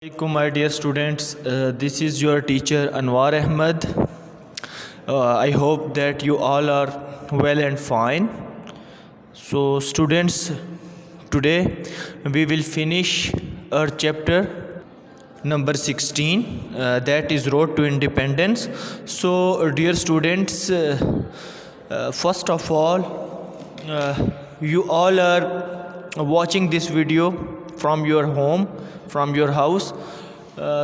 Assalamualaikum, my dear students. This is your teacher Anwar Ahmed. I hope that you all are well and fine. So, students, today we will finish our chapter number 16, that is Road to Independence. So, dear students, first of all, you all are watching this video from your home, from your house.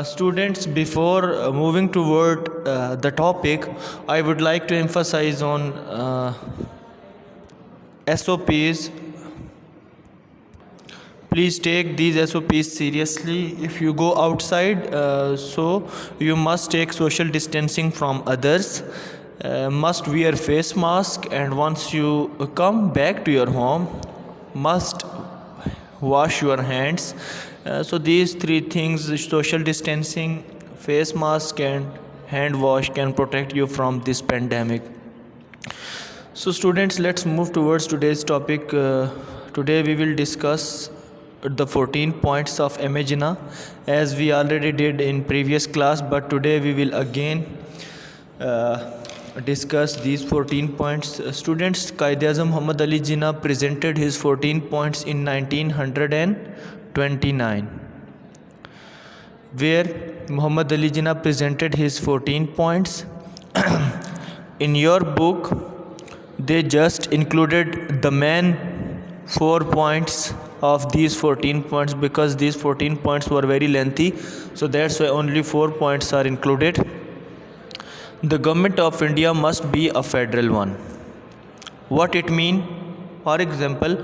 Students, before moving toward the topic, I would like to emphasize on SOPs. Please take these SOPs seriously. If you go outside, so you must take social distancing from others, must wear face mask, and once you come back to your home, must wash your hands. So these three things, social distancing, face mask and hand wash, can protect you from this pandemic. So students, let's move towards today's topic. Today we will discuss the 14 points of Imagina, as we already did in previous class, but today we will again discuss these 14 points. Students, Quaid-e-Azam Muhammad Ali Jinnah presented his 14 points in 1929, where Muhammad Ali Jinnah presented his 14 points. In your book, they just included the main 4 points of these 14 points, because these 14 points were very lengthy, so that's why only 4 points are included. The government of India must be a federal one. What it mean? For example,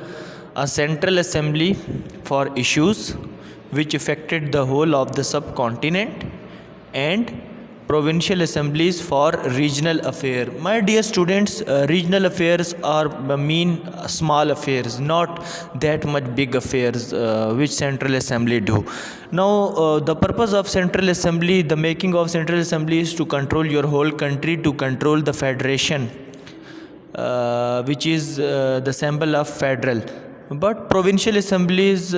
a central assembly for issues which affected the whole of the subcontinent, and provincial assemblies for regional affair. My dear students, regional affairs are mean small affairs, not that much big affairs which central assembly do. Now the purpose of central assembly, the making of central assembly, is to control your whole country, to control the federation, which is the symbol of federal. But provincial assemblies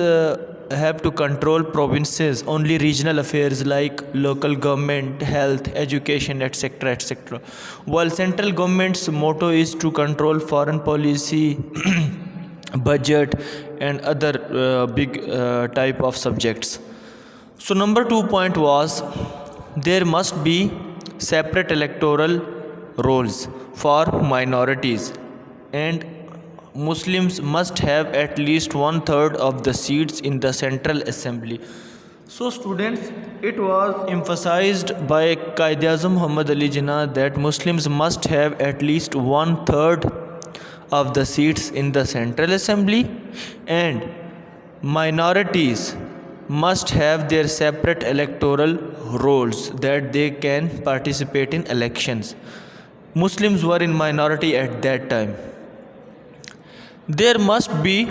have to control provinces, only regional affairs like local government, health, education, etc., etc. While central government's motto is to control foreign policy, budget, and other big type of subjects. So number 2 point was, there must be separate electoral rolls for minorities, and Muslims must have at least 1/3 of the seats in the Central Assembly. So students, it was emphasized by Quaid-e-Azam Muhammad Ali Jinnah that Muslims must have at least 1/3 of the seats in the Central Assembly, and minorities must have their separate electoral rolls, that they can participate in elections. Muslims were in minority at that time. There must be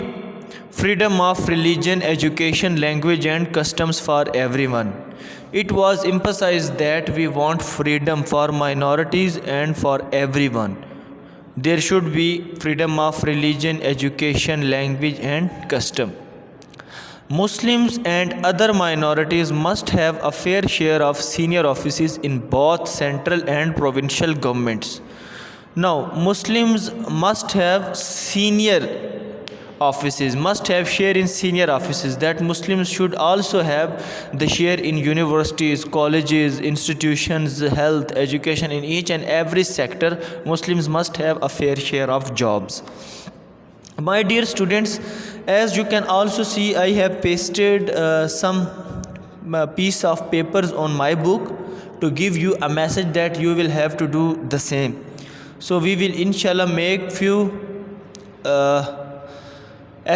freedom of religion, education, language, and customs for everyone. It was emphasized that we want freedom for minorities and for everyone. There should be freedom of religion, education, language, and custom. Muslims and other minorities must have a fair share of senior offices in both central and provincial governments. Now, Muslims must have senior offices, must have share in senior offices. That Muslims should also have the share in universities, colleges, institutions, health, education. In each and every sector, Muslims must have a fair share of jobs. My dear students, as you can also see, I have pasted some piece of papers on my book to give you a message that you will have to do the same. So we will inshallah make few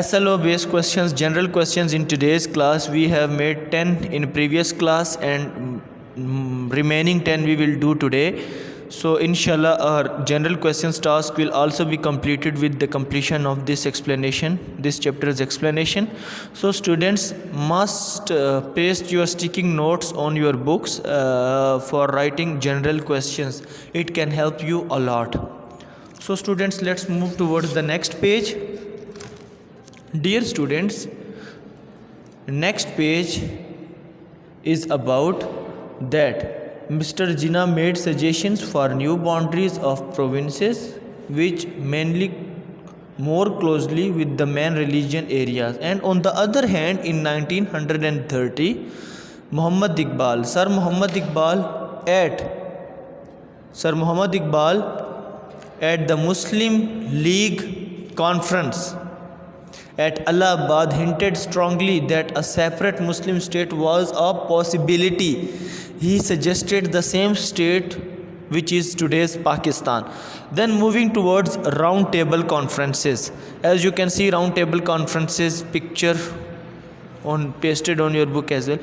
SLO based questions, general questions in today's class. We have made 10 in previous class, and remaining 10 we will do today. So inshallah our general questions task will also be completed with the completion of this explanation, this chapter's explanation. So students must paste your sticking notes on your books for writing general questions. It can help you a lot. So students, let's move towards the next page. Dear students, next page is about that Mr. Jinnah made suggestions for new boundaries of provinces which mainly more closely with the main religion areas. And on the other hand, in 1930, Sir Muhammad Iqbal at the Muslim League conference at Allahabad hinted strongly that a separate Muslim state was a possibility. He suggested the same state which is today's Pakistan. Then moving towards round table conferences. As you can see, round table conferences picture pasted on your book as well.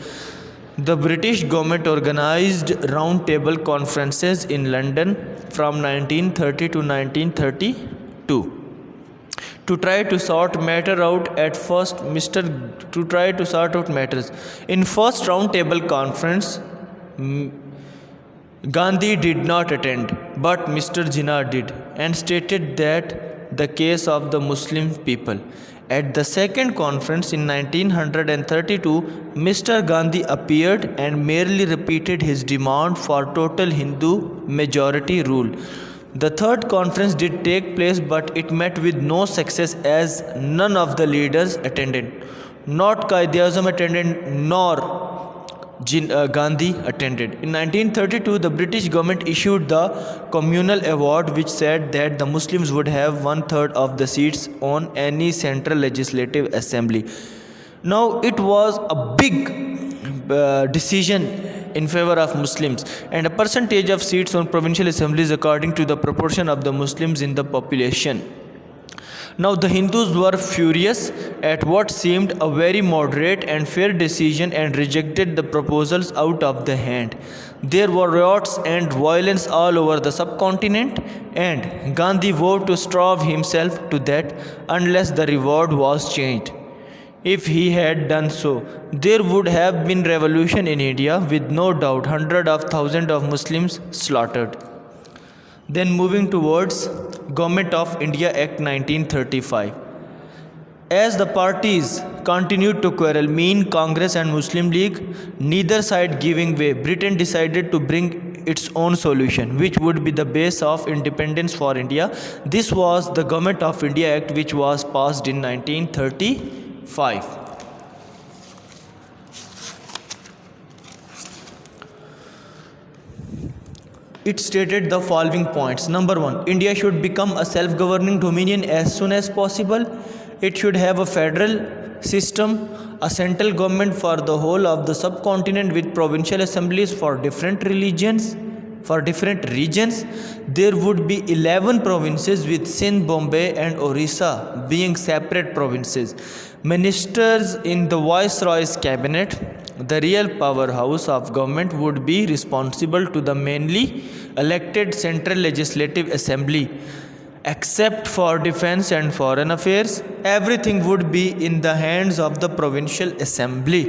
The British government organized round table conferences in London from 1930 to 1932 to try to sort matter out. At first, to try to sort out matters. In first round table conference, Gandhi did not attend, but Mr. Jinnah did, and stated that the case of the Muslim people. At the second conference in 1932, Mr. Gandhi appeared and merely repeated his demand for total Hindu majority rule. The third conference did take place, but it met with no success as none of the leaders attended. Not Quaid-e-Azam attended, nor Gandhi attended. In 1932, the British government issued the Communal Award, which said that the Muslims would have 1/3 of the seats on any central legislative assembly. Now, it was a big decision in favor of Muslims, and a percentage of seats on provincial assemblies according to the proportion of the Muslims in the population. Now the Hindus were furious at what seemed a very moderate and fair decision and rejected the proposals out of the hand. There were riots and violence all over the subcontinent, and Gandhi vowed to starve himself to death unless the reward was changed. If he had done so, there would have been revolution in India, with no doubt hundreds of thousands of Muslims slaughtered. Then moving towards Government of India Act 1935. As the parties continued to quarrel, mean Congress and Muslim League, neither side giving way, Britain decided to bring its own solution, which would be the base of independence for India. This was the Government of India Act, which was passed in 1935. It stated the following points. Number 1, India should become a self-governing dominion as soon as possible. It should have a federal system, a central government for the whole of the subcontinent with provincial assemblies for different regions. There would be 11 provinces, with Sindh, Bombay and Orissa being separate provinces. Ministers in the Viceroy's cabinet, the real powerhouse of government, would be responsible to the mainly elected Central Legislative Assembly. Except for defense and foreign affairs, everything would be in the hands of the Provincial Assembly.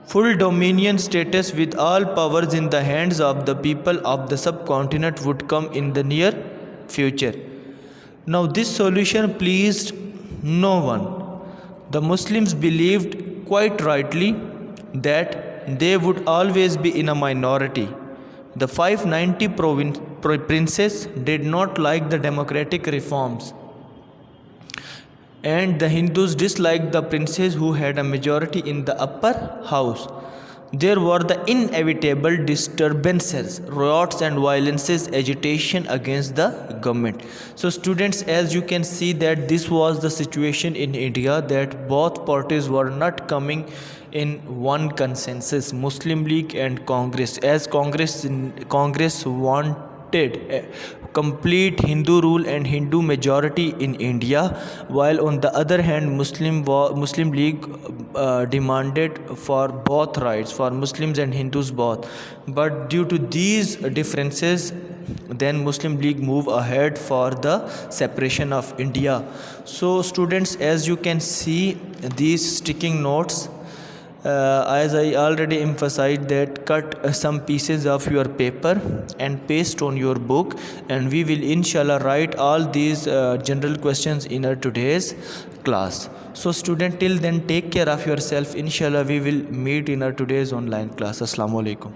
Full dominion status with all powers in the hands of the people of the subcontinent would come in the near future. Now this solution pleased no one. The Muslims believed quite rightly that they would always be in a minority. The 590 princes did not like the democratic reforms, and the Hindus disliked the princes who had a majority in the upper house. There were the inevitable disturbances, riots and violences, agitation against the government. So students, as you can see that this was the situation in India, that both parties were not coming in one consensus, Muslim League and Congress, as Congress wanted complete Hindu rule and Hindu majority in India, while on the other hand Muslim League demanded for both rights, for Muslims and Hindus both. But due to these differences, then Muslim League move ahead for the separation of India. So students, as you can see these sticking notes, as I already emphasized that cut some pieces of your paper and paste on your book, and we will inshallah write all these general questions in our today's class. So student, till then take care of yourself. Inshallah we will meet in our today's online class. Assalamu alaikum.